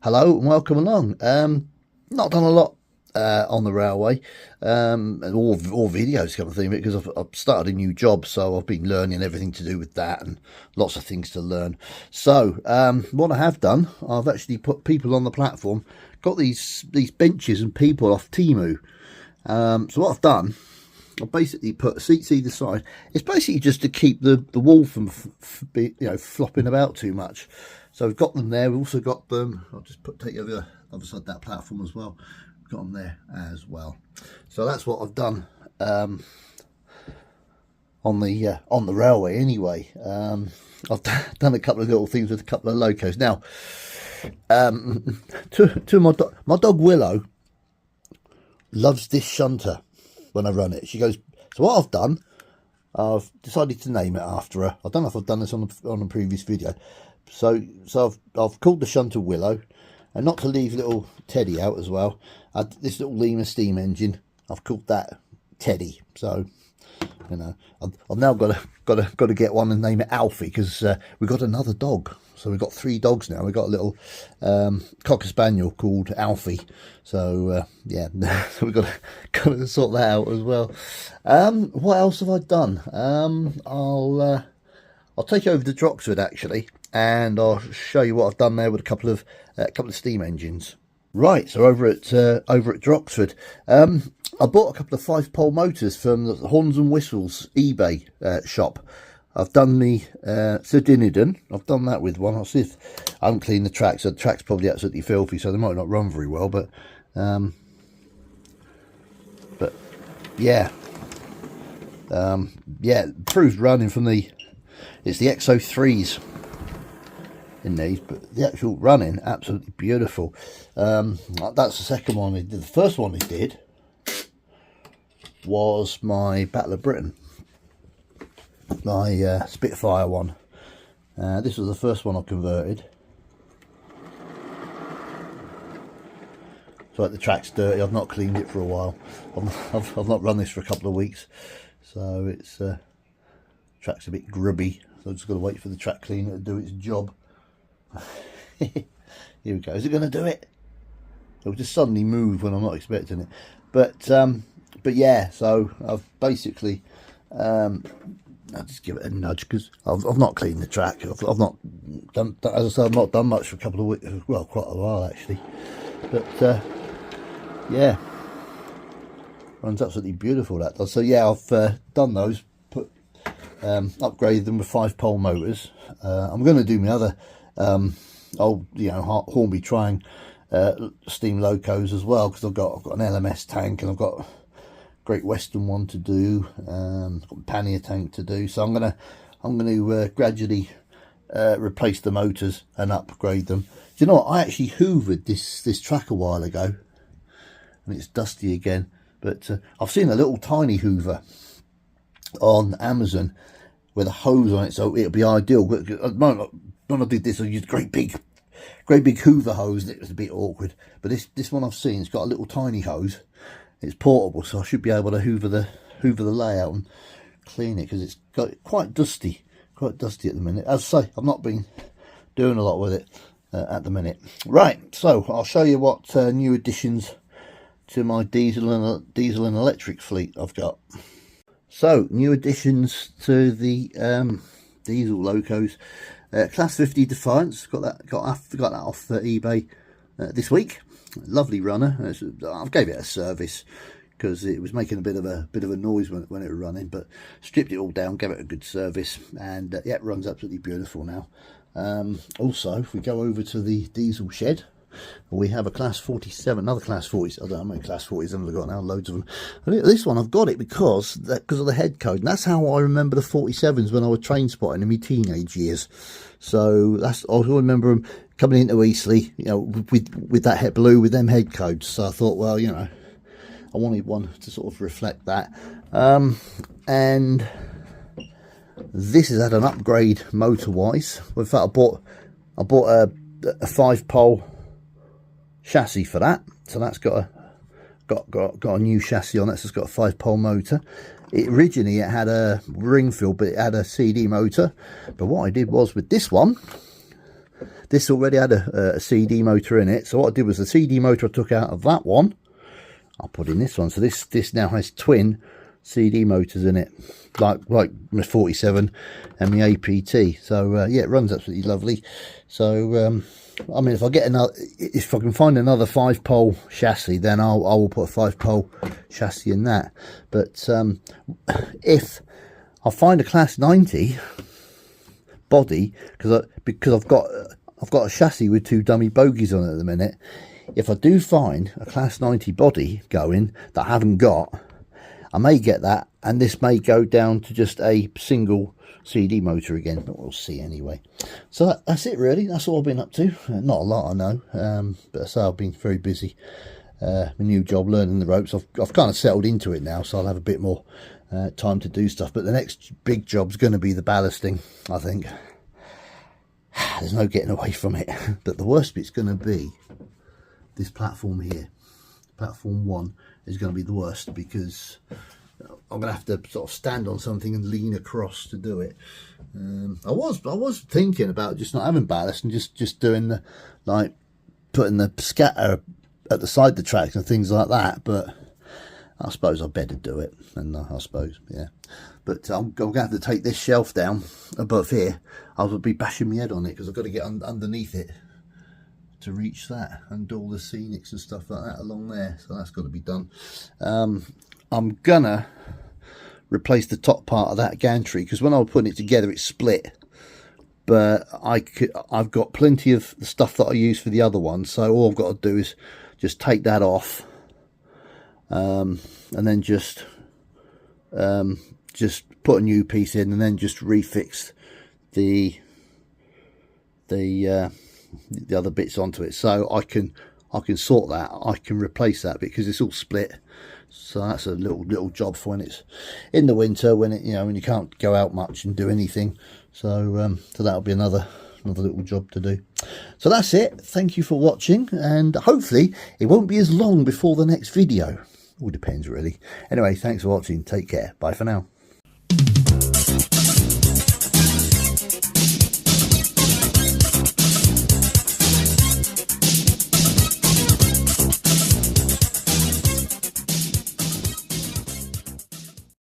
Hello and welcome along. Not done a lot on the railway, or videos kind of thing, because I've started a new job, so I've been learning everything to do with that and lots of things to learn. So what I have done, I've actually put people on the platform, got these benches and people off Temu. So what I've done, I've basically put seats either side. It's basically just to keep the wall from flopping about too much. So we've got them there. We've also got them, I'll just take over the other side of that platform as well. We've got them there as well. So that's what I've done on the railway anyway. I've done a couple of little things with a couple of locos. Now, to my dog Willow loves this shunter when I run it. She goes, so what I've done, I've decided to name it after her. I don't know if I've done this on a previous video. So I've called the shunter Willow, and not to leave little Teddy out as well. This little Lima steam engine, I've called that Teddy. So you know, I've now got to get one and name it Alfie, because we've got another dog. So we've got 3 dogs now. We've got a little Cocker Spaniel called Alfie. So yeah, so we've got to sort that out as well. What else have I done? I'll take you over to Droxford actually, and I'll show you what I've done there with a couple of steam engines. Right, so over at Droxford, I bought a couple of 5-pole motors from the Horns and Whistles eBay shop. I've done the Sir Dinadan. I've done that with one. I'll see if I haven't cleaned the track, so the track's probably absolutely filthy, so they might not run very well. But yeah, yeah, improved running from it's the XO3s in these, but the actual running absolutely beautiful. That's the second one he did. The first one he did was my Battle of Britain, my Spitfire one. This was the first one I converted. So the track's dirty. I've not cleaned it for a while. I've not run this for a couple of weeks, so it's track's a bit grubby. So I've just got to wait for the track cleaner to do its job. Here we go. Is it going to do it? It'll just suddenly move when I'm not expecting it. But yeah, so I've basically I'll just give it a nudge, because I've not cleaned the track. I've not done, as I said, I've not done much for a couple of weeks. Well, quite a while actually. But yeah, runs absolutely beautiful, that does. So yeah, I've done those. Upgraded them with 5-pole motors. I'm going to do my other old, Hornby Triang steam locos as well, because I've got an LMS tank, and I've got a Great Western one to do. I've got a Pannier tank to do. So I'm going to gradually replace the motors and upgrade them. Do you know what? I actually hoovered this track a while ago, and it's dusty again. But I've seen a little tiny hoover on Amazon with a hose on it, so it'll be ideal. When I did this, I used a great big hoover hose, and it was a bit awkward. But this one I've seen, it's got a little tiny hose. It's portable, so I should be able to hoover the layout and clean it, because it's got quite dusty at the minute. As I say, I've not been doing a lot with it at the minute. Right, so I'll show you what new additions to my diesel and electric fleet I've got. So, new additions to the diesel locos. Class 50 Defiance, got that off eBay this week. Lovely runner. I gave it a service because it was making a bit of a noise when it was running, but stripped it all down, gave it a good service, and yeah, it runs absolutely beautiful now. Also, if we go over to the diesel shed, we have a class 47, another class 40. I don't know how many class 47s I've got now, loads of them. This one, I've got it because of the head code, and that's how I remember the 47s when I was train spotting in my teenage years. So I remember them coming into Eastleigh, with that head blue, with them head codes. So I thought, well, I wanted one to sort of reflect that. And this has had an upgrade motor-wise. In fact, I bought a 5-pole chassis for that, so that's got a new chassis on it. So it's got a 5-pole motor. Originally it had a ring fill, but it had a CD motor. But what I did was, with this one, this already had a CD motor in it. So what I did was the CD motor I took out of that one, I'll put in this one. So this now has twin CD motors in it, like my 47 and the APT. So yeah, it runs absolutely lovely. So I mean, if I can find another 5-pole chassis, then I will put a 5-pole chassis in that. But if I find a Class 90 body, because I've got a chassis with 2 dummy bogies on it at the minute. If I do find a Class 90 body going that I haven't got, I may get that, and this may go down to just a single CD motor again, but we'll see anyway. So that's it really. That's all I've been up to. Not a lot, I know, but I say I've been very busy. My new job, learning the ropes. I've kind of settled into it now, so I'll have a bit more time to do stuff. But the next big job's going to be the ballasting, I think. There's no getting away from it. But the worst bit's going to be this platform here. Platform 1 is going to be the worst, because I'm going to have to sort of stand on something and lean across to do it. I was thinking about just not having ballast and just doing the, like, putting the scatter at the side of the tracks and things like that, but I suppose I better do it. And I suppose, yeah. But I'm going to have to take this shelf down above here. I'll be bashing my head on it, because I've got to get underneath it to reach that, and do all the scenics and stuff like that along there. So that's got to be done. I'm gonna replace the top part of that gantry, because when I was putting it together it split, but I've got plenty of the stuff that I use for the other one, so all I've got to do is just take that off, and then just put a new piece in, and then just refix the other bits onto it, so I can sort that. I can replace that, because it's all split. So that's a little job for when it's in the winter, when it, you know, when you can't go out much and do anything. So so that'll be another little job to do. So that's it. Thank you for watching, and hopefully it won't be as long before the next video. All depends really. Anyway, thanks for watching. Take care. Bye for now.